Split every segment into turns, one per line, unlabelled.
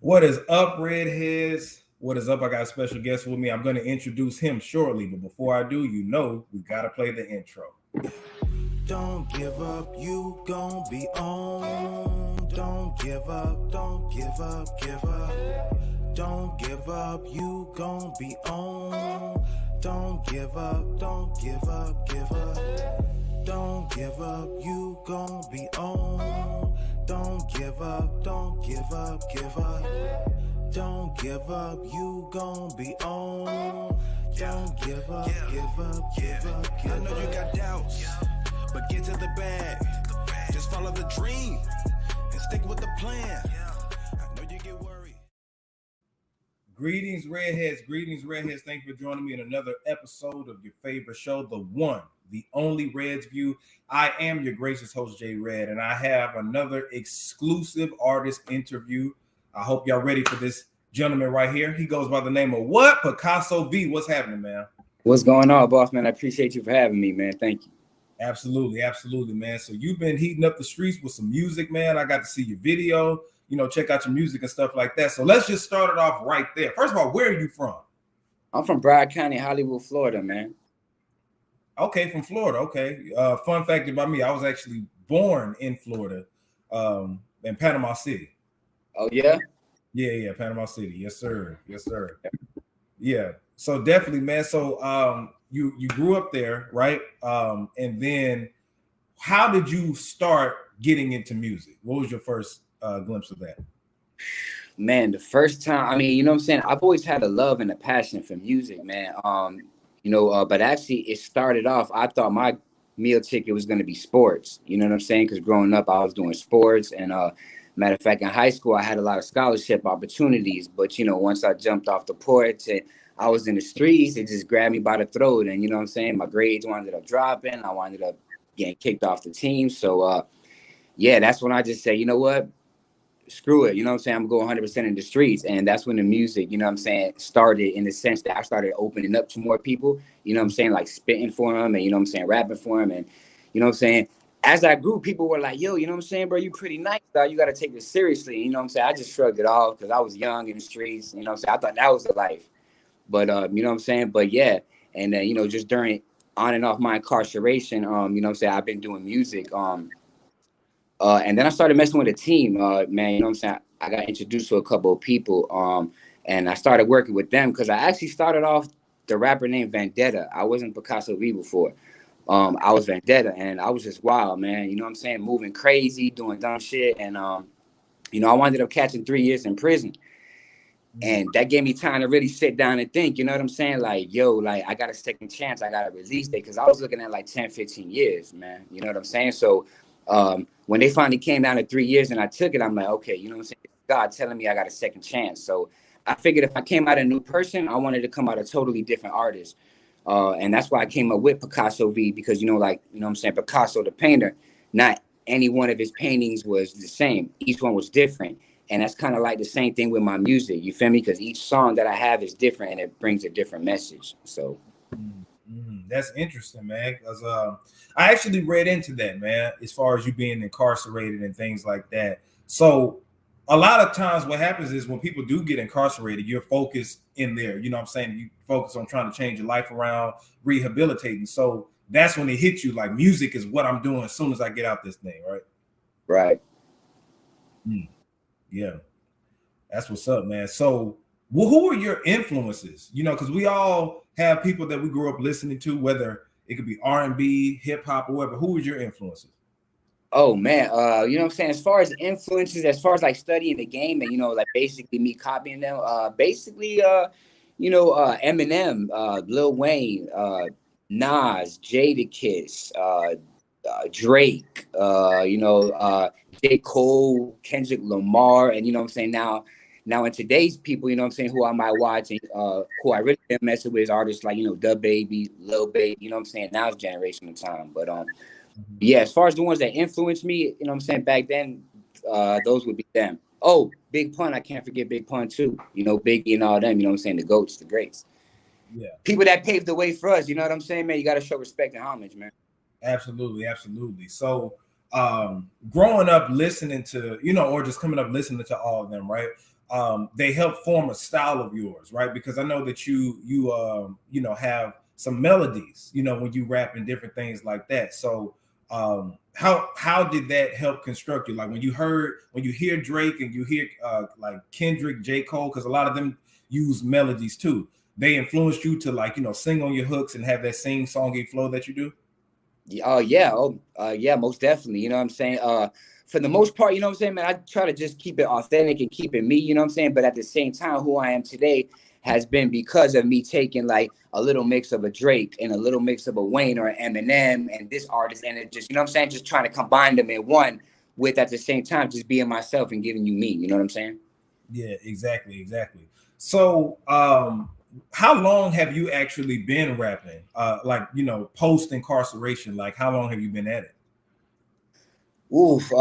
What is up, Redheads? What is up? I got a special guest with me. I'm going to introduce him shortly, but before I do, we got to play the intro.
Don't give up, you gon' be on. Don't give up, don't give up, give up. Don't give up, you gon' be on. Don't give up, don't give up, give up. Don't give up, you gon' be on. Don't give up, don't give up, give up. Don't give up, you gon' be on. Don't give up, give up, give up, give up. I know you got doubts, but get to the bag. Just follow the dream and stick with the plan. I know you get worried.
Greetings, Redheads. Greetings, Redheads. Thank you for joining me in another episode of your favorite show, the one, the only Reds View. I am your gracious host, Jay Red, and I have another exclusive artist interview. I hope y'all ready for this gentleman right here. He goes by the name of what? Picasso V. What's happening, man?
What's going on, boss, man? I appreciate you for having me, man. Thank you.
Absolutely, man. So you've been heating up the streets with some music, man. I got to see your video, check out your music and stuff like that. So let's just start it off right there. First of all, where are you from?
I'm from Broward County, Hollywood, Florida, man.
Okay, from Florida. Okay. Fun fact about me, I was actually born in Florida, in Panama City.
Oh, yeah?
Yeah, Panama City. Yes, sir. Yeah. So definitely, man. So you grew up there, right? And then how did you start getting into music? What was your first glimpse of that?
Man, the first time, you know what I'm saying? I've always had a love and a passion for music, man. But actually it started off, I thought my meal ticket was going to be sports. You know what I'm saying? Because growing up, I was doing sports. And matter of fact, in high school, I had a lot of scholarship opportunities. But, once I jumped off the porch and I was in the streets, it just grabbed me by the throat. And, you know what I'm saying? My grades wound up dropping. I wound up getting kicked off the team. So, that's when I just say, you know what? Screw it. You know what I'm saying? I'm going 100% in the streets. And that's when the music, you know what I'm saying, started in the sense that I started opening up to more people, you know what I'm saying, like spitting for them and, you know what I'm saying, rapping for them. And, you know what I'm saying, as I grew, people were like, yo, you know what I'm saying, bro, you pretty nice, dog. You got to take this seriously. You know what I'm saying? I just shrugged it off because I was young in the streets. You know what I'm saying? I thought that was the life. But, you know what I'm saying? But, yeah. And then, just during on and off my incarceration, you know what I'm saying, I've been doing music. And then I started messing with a team, man, you know what I'm saying? I got introduced to a couple of people, and I started working with them because I actually started off the rapper named Vendetta. I wasn't Picasso V before. I was Vendetta, and I was just wild, man. You know what I'm saying? Moving crazy, doing dumb shit. And, I wound up catching 3 years in prison. And that gave me time to really sit down and think, you know what I'm saying? Like, yo, like, I got a second chance. I got a release date because I was looking at like 10, 15 years, man. You know what I'm saying? So, when they finally came down to 3 years and I took it, I'm like, okay, you know what I'm saying? God telling me I got a second chance. So I figured if I came out a new person, I wanted to come out a totally different artist. And that's why I came up with Picasso V because, you know what I'm saying? Picasso, the painter, not any one of his paintings was the same. Each one was different. And that's kind of like the same thing with my music. You feel me? Because each song that I have is different and it brings a different message. So.
That's interesting, man, because I actually read into that, man, as far as you being incarcerated and things like that. So a lot of times what happens is when people do get incarcerated, you're focused in there. You know what I'm saying? You focus on trying to change your life around, rehabilitating. So that's when it hits you like music is what I'm doing as soon as I get out this thing, right?
Right.
Yeah. That's what's up, man. So who are your influences? Because we all have people that we grew up listening to, whether it could be R&B, hip hop, or whatever. Who was your influences?
Oh man, you know what I'm saying? As far as influences, as far as like studying the game and like basically me copying them, Eminem, Lil Wayne, Nas, Jadakiss, Drake, J. Cole, Kendrick Lamar, and you know what I'm saying? Now in today's people, you know what I'm saying, who I might watch and who I really been messing with is artists like, Da Baby, Lil Baby, you know what I'm saying? Now it's generational time. But yeah, as far as the ones that influenced me, you know what I'm saying, back then, those would be them. Oh, Big Pun, I can't forget Big Pun too. Biggie and all them, you know what I'm saying, the GOATs, the greats.
Yeah.
People that paved the way for us, you know what I'm saying, man? You got to show respect and homage, man.
Absolutely. So growing up listening to, or just coming up listening to all of them, right? they help form a style of yours, right? Because I know that you know, have some melodies, you know, when you rap and different things like that. So how did that help construct you? Like when you hear Drake and you hear like Kendrick, J. Cole, because a lot of them use melodies too. They influenced you to, like, you know, sing on your hooks and have that sing songy flow that you do.
Yeah, most definitely. You know what I'm saying? For the most part, you know what I'm saying, man, I try to just keep it authentic and keep it me, you know what I'm saying? But at the same time, who I am today has been because of me taking like a little mix of a Drake and a little mix of a Wayne or an Eminem and this artist, and it just, you know what I'm saying, just trying to combine them in one with at the same time just being myself and giving you me, you know what I'm saying?
Yeah, exactly. So how long have you actually been rapping? Like, you know, post incarceration, like how long have you been at it?
Oof,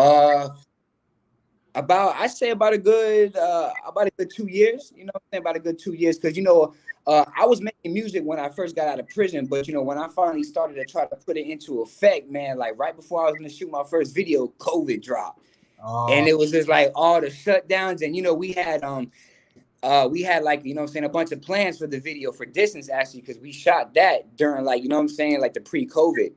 about I say about a good 2 years, you know what I'm saying? About a good 2 years. Cause I was making music when I first got out of prison, but when I finally started to try to put it into effect, man, like right before I was gonna shoot my first video, COVID dropped.
Uh,
And it was just like all the shutdowns. And we had like, you know what I'm saying, a bunch of plans for the video for distance actually, because we shot that during like, you know what I'm saying, like the pre-COVID.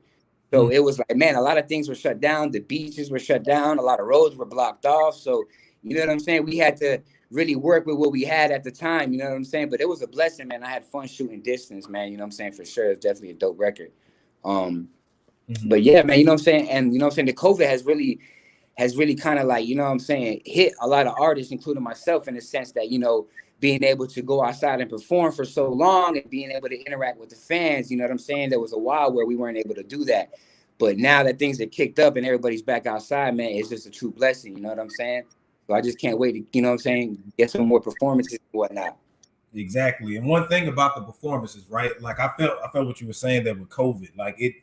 So it was like, man, a lot of things were shut down. The beaches were shut down. A lot of roads were blocked off. So, you know what I'm saying? We had to really work with what we had at the time. You know what I'm saying? But it was a blessing, man. I had fun shooting distance, man. You know what I'm saying? For sure. It's definitely a dope record. But yeah, man, you know what I'm saying? And you know what I'm saying? The COVID has really kind of like, you know what I'm saying, hit a lot of artists, including myself, in the sense that, being able to go outside and perform for so long and being able to interact with the fans, you know what I'm saying? There was a while where we weren't able to do that. But now that things are kicked up and everybody's back outside, man, it's just a true blessing, you know what I'm saying? So I just can't wait to, you know what I'm saying, get some more performances and whatnot.
exactly. And one thing about the performances, right? Like I felt what you were saying there with COVID. Like it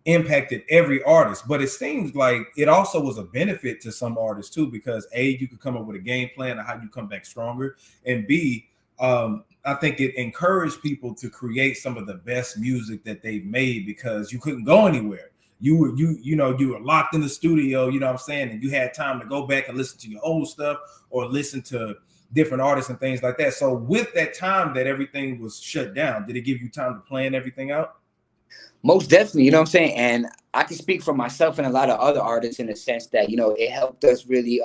impacted every artist, but it seems like it also was a benefit to some artists too, because A, you could come up with a game plan of how you come back stronger, and B, I think it encouraged people to create some of the best music that they've made because you couldn't go anywhere. You were locked in the studio, you know what I'm saying, and you had time to go back and listen to your old stuff or listen to different artists and things like that. So with that time that everything was shut down, did it give you time to plan everything out?
Most definitely, you know what I'm saying? And I can speak for myself and a lot of other artists in the sense that, it helped us really,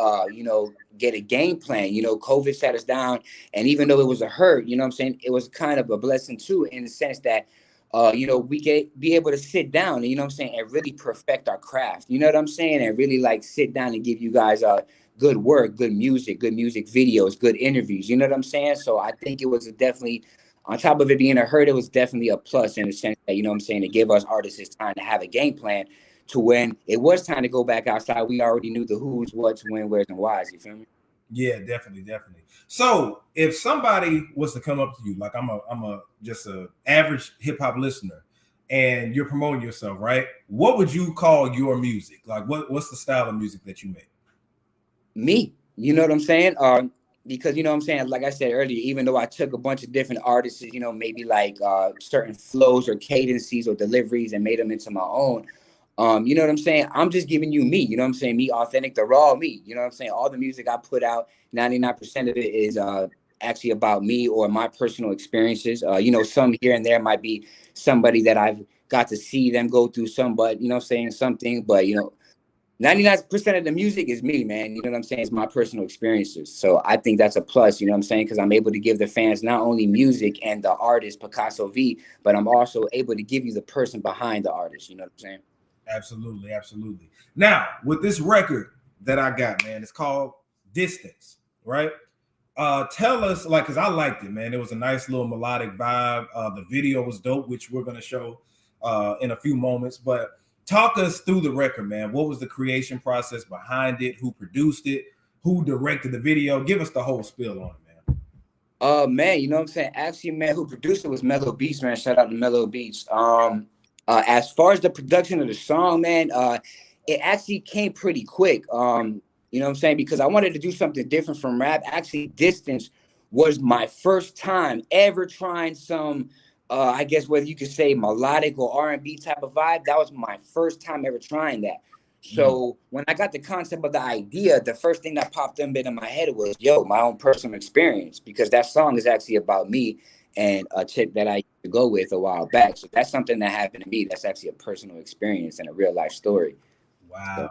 get a game plan. COVID sat us down. And even though it was a hurt, you know what I'm saying? It was kind of a blessing too, in the sense that, we get be able to sit down and, you know what I'm saying, and really perfect our craft. You know what I'm saying? And really like sit down and give you guys good work, good music videos, good interviews. You know what I'm saying? So I think it was definitely, on top of it being a hurt, it was definitely a plus in the sense that, you know what I'm saying, it gave us artists this time to have a game plan to when it was time to go back outside. We already knew the who's, what's, when, where's, and why's. You feel me?
Yeah, definitely. So if somebody was to come up to you, like I'm a just a average hip hop listener, and you're promoting yourself, right? What would you call your music? Like what's the style of music that you make?
Me, you know what I'm saying? Because you know what I'm saying, like I said earlier, even though I took a bunch of different artists, maybe like certain flows or cadences or deliveries and made them into my own. You know what I'm saying? I'm just giving you me, you know what I'm saying? Me authentic, the raw me. You know what I'm saying? All the music I put out, 99% of it is actually about me or my personal experiences. Some here and there might be somebody that I've got to see them go through some, but you know what I'm saying, something, but 99% of the music is me, man. You know what I'm saying? It's my personal experiences. So I think that's a plus, you know what I'm saying? Because I'm able to give the fans not only music and the artist, Picasso V, but I'm also able to give you the person behind the artist. You know what I'm saying?
Absolutely. Now, with this record that I got, man, it's called Distance, right? Tell us, like, because I liked it, man. It was a nice little melodic vibe. The video was dope, which we're going to show in a few moments. But talk us through the record, man. What was the creation process behind it? Who produced it? Who directed the video? Give us the whole spiel on it, man.
Man, you know what I'm saying? Actually, man, who produced it was Mellow Beats, man. Shout out to Mellow Beats. As far as the production of the song, man, it actually came pretty quick. You know what I'm saying? Because I wanted to do something different from rap. Actually, Distance was my first time ever trying some, I guess whether you could say melodic or R&B type of vibe. That was my first time ever trying that. So when I got the concept of the idea, the first thing that popped up into my head was, yo, my own personal experience, because that song is actually about me and a chick that I used to go with a while back. So that's something that happened to me. That's actually a personal experience and a real life story.
Wow.
So.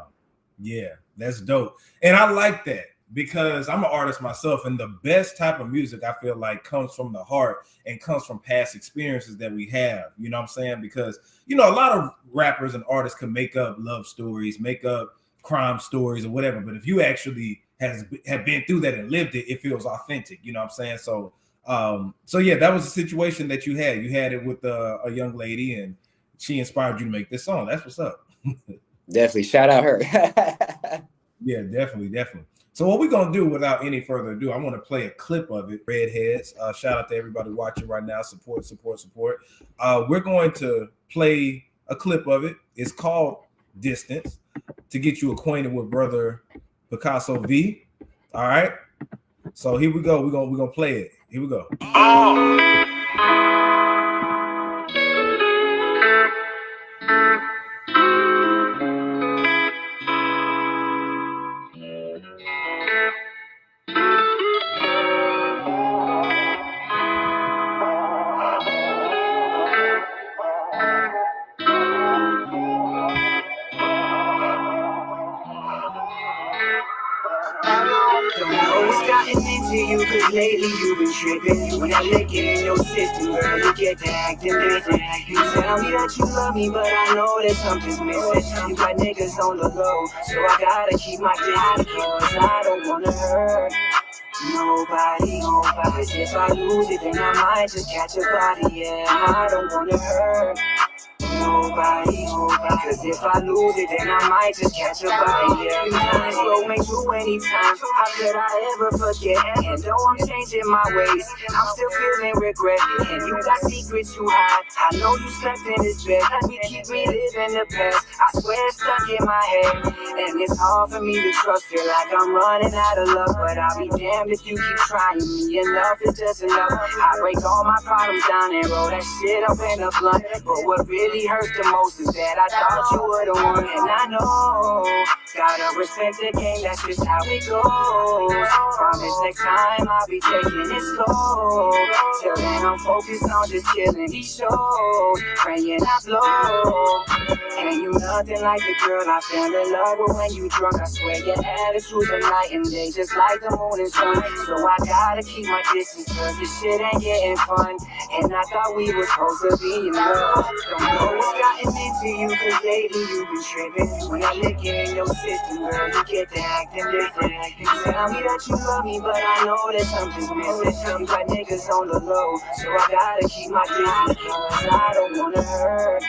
Yeah, that's dope. And I like that because I'm an artist myself, and the best type of music I feel like comes from the heart and comes from past experiences that we have. You know what I'm saying? Because, you know, a lot of rappers and artists can make up love stories, make up crime stories or whatever. But if you actually have been through that and lived it, it feels authentic. You know what I'm saying? So, so yeah, that was a situation that you had. You had it with a young lady, and she inspired you to make this song. That's what's up.
Definitely. Shout out her.
Yeah, definitely, definitely. So what we're gonna do without any further ado, I want to play a clip of it. Redheads. Shout out to everybody watching right now. Support, support, support. We're going to play a clip of it. It's called Distance, to get you acquainted with brother Picasso V. All right. So here we go. We're gonna play it. Here we go.
Don't know what's gotten into you, cause lately you've been tripping. When I lick it in your system, girl, you get to acting different. You tell me that you love me, but I know that something's missing. You got niggas on the low, so I gotta keep my distance, cause I don't wanna hurt nobody. Cause if I lose it, then I might just catch a body, yeah. I don't wanna hurt nobody. Cause if I lose it, then I might just catch a body, yeah. This road may too many times, how could I ever forget? And though I'm changing my ways, I'm still feeling regret. And you got secrets you hide, I know you slept in this bed. We keep reliving the past, I swear it's stuck in my head. And it's hard for me to trust, feel like I'm running out of luck. But I'll be damned if you keep trying me, enough is just enough. I break all my problems down and roll that shit up in a blunt. But what really hurts the most is that I thought you were the one. And I know, gotta respect the game, that's just how it goes. Promise next time I'll be taking it slow. Till then I'm focused on just killing these shows, praying I blow. And you nothing like the girl I fell in love with when you drunk. I swear your attitude's a night and day, just like the moon and sun. So I gotta keep my distance, cause this shit ain't getting fun. And I thought we were supposed to be in love. Don't know what's gotten into you, cause lately you've been tripping. When I lick it in your system, girl, you get to acting different. You tell me that you love me, but I know that something's missing. You got niggas on the low, so I gotta keep my distance, cause I don't wanna hurt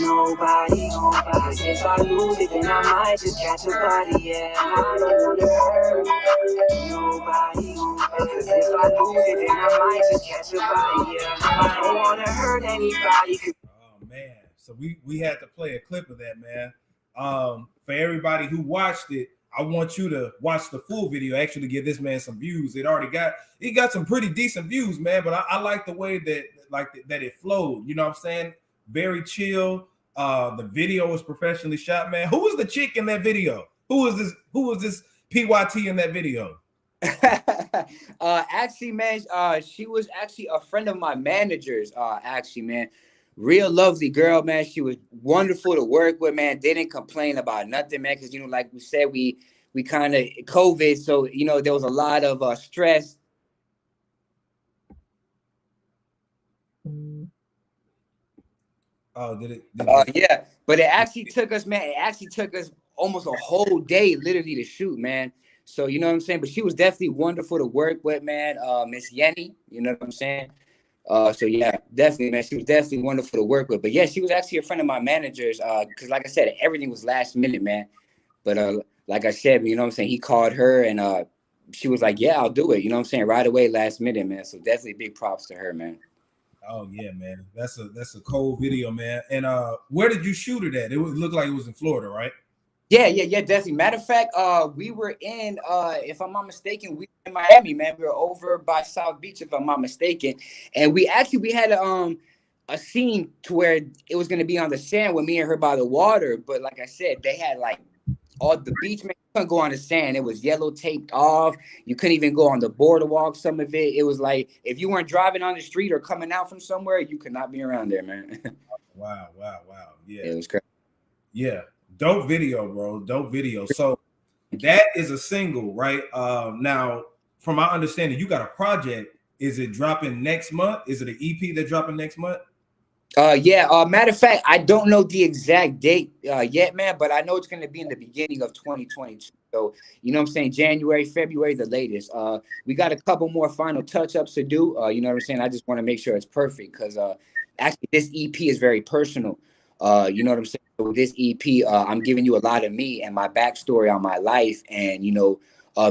nobody. Cause if I lose it, then I might just catch a body, yeah. I don't wanna hurt nobody. Cause if I lose it, then I might just catch a body, yeah. I don't wanna hurt anybody.
Oh man, so we had to play a clip of that, man. For everybody who watched it, I want you to watch the full video. Actually, give this man some views. It got some pretty decent views, man. But I like the way that it flowed. You know what I'm saying? Very chill. The video was professionally shot, man. Who was the chick in that video? Who was this PYT in that video?
Actually, man, she was actually a friend of my manager's. Actually, man, real lovely girl, man. She was wonderful to work with, man. Didn't complain about nothing, man. Because like we said, we kind of COVID, so there was a lot of stress.
Oh, did it?
Yeah, but it actually took us, man. It actually took us almost a whole day, literally, to shoot, man. So you know what I'm saying. But she was definitely wonderful to work with, man. Miss Yenny, you know what I'm saying. So yeah, definitely, man. She was definitely wonderful to work with. But yeah, she was actually a friend of my manager's. Because like I said, everything was last minute, man. But like I said, you know what I'm saying. He called her and she was like, "Yeah, I'll do it." You know what I'm saying, right away, last minute, man. So definitely big props to her, man.
Oh yeah, man. That's a cold video, man. And where did you shoot it at? It looked like it was in Florida, right?
Yeah, definitely. Matter of fact, we were in, if I'm not mistaken, we were in Miami, man. We were over by South Beach, if I'm not mistaken. And we had a scene to where it was going to be on the sand with me and her by the water. But like I said, they had like all the beach, man, you couldn't go on the sand. It was yellow taped off. You couldn't even go on the boardwalk. Some of it, it was like if you weren't driving on the street or coming out from somewhere, you could not be around there, man.
Wow, wow, wow. Yeah.
It was crazy.
Yeah. Dope video, bro. Dope video. So that is a single, right? Now, from my understanding, you got a project. Is it dropping next month? Is it an EP that's dropping next month?
Yeah. Matter of fact, I don't know the exact date yet, man, but I know it's going to be in the beginning of 2022. So, you know what I'm saying? January, February, the latest. We got a couple more final touch-ups to do. You know what I'm saying? I just want to make sure it's perfect because actually this EP is very personal. You know what I'm saying? So with this EP, I'm giving you a lot of me and my backstory on my life and, you know,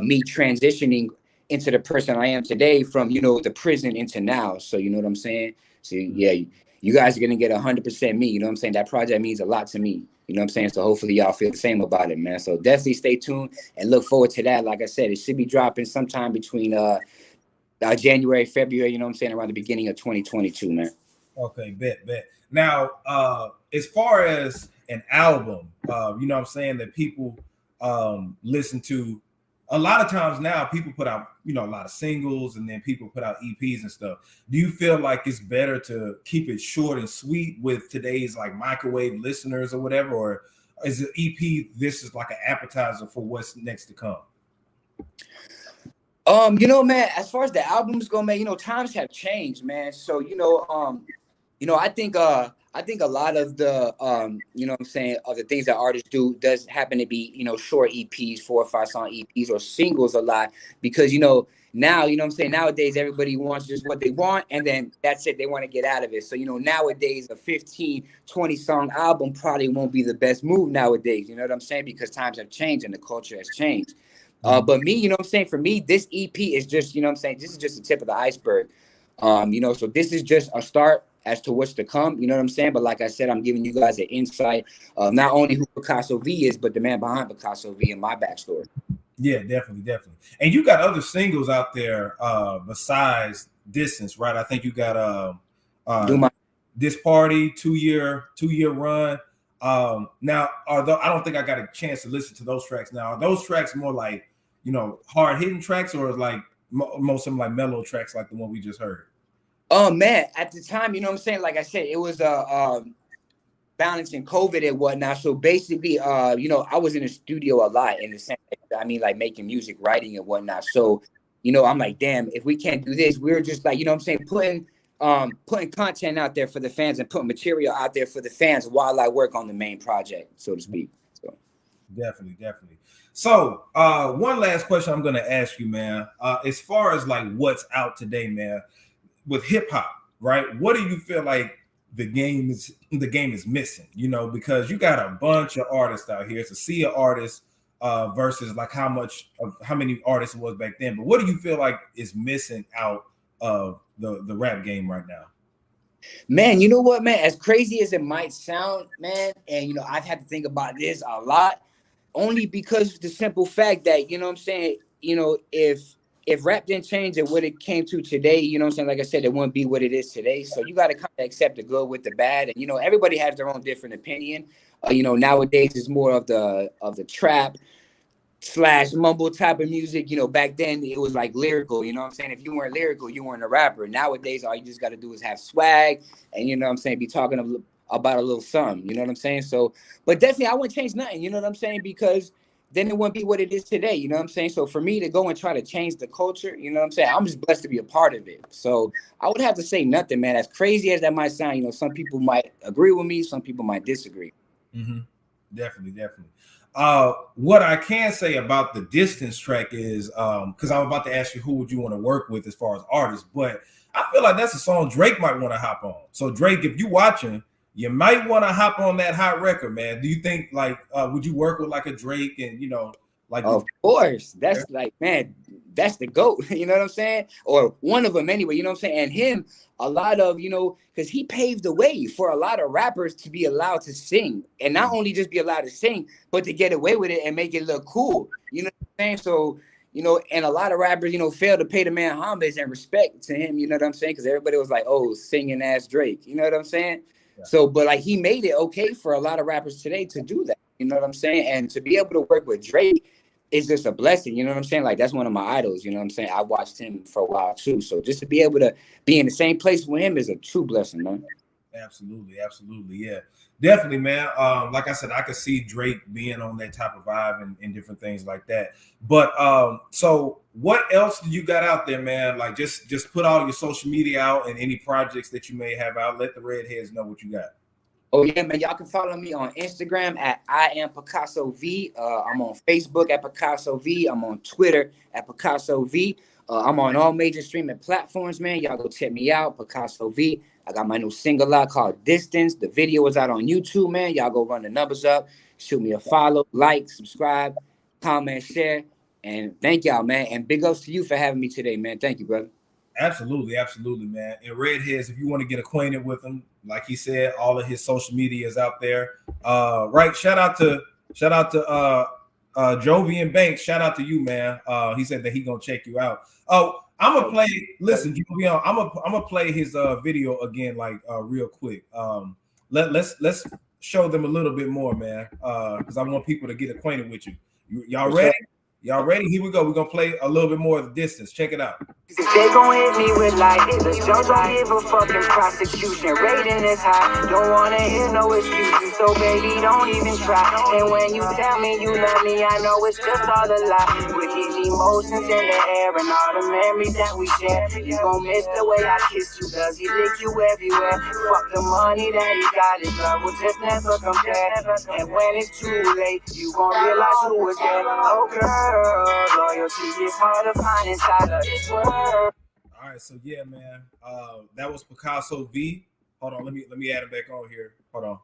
me transitioning into the person I am today from, you know, the prison into now. So, you know what I'm saying? So, yeah, you guys are going to get 100% me. You know what I'm saying? That project means a lot to me. You know what I'm saying? So hopefully y'all feel the same about it, man. So definitely stay tuned and look forward to that. Like I said, it should be dropping sometime between January, February, you know what I'm saying, around the beginning of 2022, man.
Okay, bet. Now, as far as an album, you know what I'm saying, that people listen to, a lot of times now people put out, you know, a lot of singles and then people put out EPs and stuff. Do you feel like it's better to keep it short and sweet with today's like microwave listeners or whatever? Or is the EP, this is like an appetizer for what's next to come?
You know, man, as far as the albums go, man, you know, times have changed, man. So, I think a lot of the you know what I'm saying, of the things that artists do does happen to be, you know, short EPs, 4 or 5 song EPs or singles a lot because, you know, now, you know what I'm saying, nowadays everybody wants just what they want and then that's it, they want to get out of it. So, you know, nowadays a 15, 20 song album probably won't be the best move nowadays, you know what I'm saying, because times have changed and the culture has changed. But me, you know what I'm saying, for me, this EP is just, you know what I'm saying, this is just the tip of the iceberg. You know, so this is just a start as to what's to come, you know what I'm saying? But like I said, I'm giving you guys an insight of not only who Picasso V is, but the man behind Picasso V and my backstory.
Yeah, definitely. And you got other singles out there besides Distance, right? I think you got This Party, two-year run. Now, although I don't think I got a chance to listen to those tracks now, are those tracks more like, you know, hard-hitting tracks or like most of them like mellow tracks like the one we just heard?
Oh man, at the time, you know what I'm saying? Like I said, it was balancing COVID and whatnot. So basically, you know, I was in the studio a lot in the sense, I mean, like making music, writing and whatnot. So, you know, I'm like, damn, if we can't do this, we're just like, you know what I'm saying, putting content out there for the fans and putting material out there for the fans while I work on the main project, so to speak. So
Definitely. So one last question I'm gonna ask you, man. As far as like what's out today, man, with hip hop, right? What do you feel like the game is missing? You know, because you got a bunch of artists out here. It's a sea of artists versus like how many artists it was back then. But what do you feel like is missing out of the rap game right now?
Man, you know what, man? As crazy as it might sound, man, and you know, I've had to think about this a lot, only because the simple fact that, you know what I'm saying, you know, if rap didn't change and what it came to today, you know what I'm saying, like I said, it wouldn't be what it is today. So you got to kind of accept the good with the bad. And, you know, everybody has their own different opinion. You know, nowadays it's more of the trap / mumble type of music. You know, back then it was like lyrical, you know what I'm saying? If you weren't lyrical, you weren't a rapper. Nowadays, all you just got to do is have swag and, you know what I'm saying, be talking about a little something, you know what I'm saying? So, but definitely I wouldn't change nothing, you know what I'm saying? Because then it wouldn't be what it is today, you know what I'm saying? So for me to go and try to change the culture, you know what I'm saying, I'm just blessed to be a part of it. So I would have to say nothing, man. As crazy as that might sound, you know, some people might agree with me, some people might disagree.
Mm-hmm. Definitely. What I can say about the Distance track is, because I'm about to ask you who would you want to work with as far as artists, but I feel like that's a song Drake might want to hop on. So Drake, if you watching, you might want to hop on that hot record, man. Do you think like would you work with like a Drake and, you know, like
of course, that's like, man, that's the GOAT, you know what I'm saying? Or one of them anyway, you know what I'm saying? And him, a lot of, you know, because he paved the way for a lot of rappers to be allowed to sing, and not only just be allowed to sing, but to get away with it and make it look cool, you know what I'm saying? So, you know, and a lot of rappers, you know, fail to pay the man homage and respect to him, you know what I'm saying? Because everybody was like, oh, singing ass Drake, you know what I'm saying? Yeah. So, but like he made it okay for a lot of rappers today to do that, you know what I'm saying? And to be able to work with Drake is just a blessing, you know what I'm saying? Like that's one of my idols, you know what I'm saying? I watched him for a while too. So just to be able to be in the same place with him is a true blessing, man.
Absolutely, absolutely, yeah, definitely, man. Like I said, I could see Drake being on that type of vibe and different things like that. But so what else do you got out there, man? Like just put all your social media out and any projects that you may have out. Let the redheads know what you got.
Oh yeah, man. Y'all can follow me on Instagram at I am Picasso V. I'm on Facebook at Picasso V. I'm on Twitter at Picasso V. I'm on all major streaming platforms, man. Y'all go check me out, Picasso V. I got my new single out called Distance. The video is out on YouTube, man. Y'all go run the numbers up. Shoot me a follow, like, subscribe, comment, share. And thank y'all, man. And big ups to you for having me today, man. Thank you, brother.
Absolutely, absolutely, man. And Redheads, if you want to get acquainted with him, like he said, all of his social media is out there. Right. Shout out to Jovian Banks. Shout out to you, man. He said that he gonna check you out. Oh, I'm gonna play. Listen, Jovian, I'm gonna play his video again, like real quick. Let's show them a little bit more, man. Because I want people to get acquainted with you. Y'all ready? Y'all ready? Here we go. We're going to play a little bit more of the Distance. Check it out.
They gon' hit me with like, the judge don't give a fucking prosecution. Rating is high, don't wanna hear no excuses. So baby, don't even try. And when you tell me you love me, I know it's just all a lie. With these emotions in the air and all the memories that we share, you gon' miss the way I kiss you, cause he lick you everywhere. Fuck the money that he got, his love will just never compare. And when it's too late, you gon' realize who was there. Oh girl, loyalty is hard to find inside of this world.
All right, so yeah, man. That was Picasso V. Hold on, let me add it back on here. Hold on.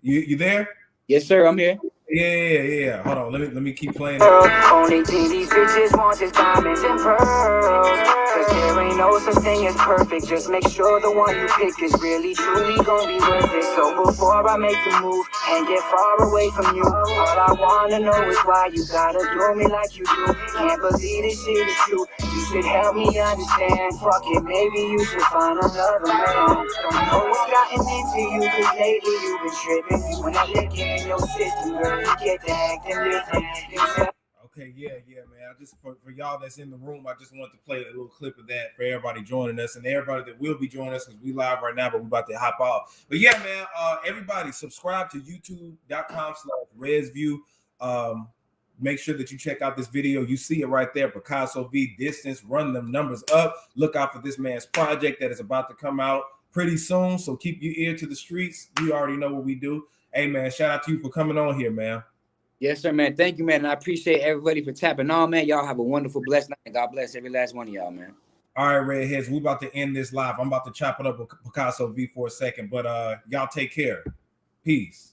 You there?
Yes, sir, I'm here.
Yeah. Hold on, let me keep playing.
Only thing these bitches want is diamonds and pearls. Cause there ain't no such thing as perfect. Just make sure the one you pick is really truly gonna be worth it. So before I make the move and get far away from you, all I wanna know is why you gotta do me like you do. Can't believe this shit is true. You should help me understand. Fuck it, maybe you should find another man. Don't know what's gotten into you, cause lately you've been tripping. When I look in your system, girl, you get to acting different.
Okay, yeah, man. I just for y'all that's in the room, I just want to play a little clip of that for everybody joining us and everybody that will be joining us because we live right now, but we're about to hop off. But yeah, man, everybody subscribe to youtube.com/ResView. Make sure that you check out this video. You see it right there, Picasso V Distance. Run them numbers up. Look out for this man's project that is about to come out pretty soon. So keep your ear to the streets. You already know what we do. Hey, man, shout out to you for coming on here, man.
Yes, sir, man. Thank you, man. And I appreciate everybody for tapping on, man. Y'all have a wonderful, blessed night. God bless every last one of y'all, man.
All right, Redheads, we're about to end this live. I'm about to chop it up with Picasso V for a second, but y'all take care. Peace.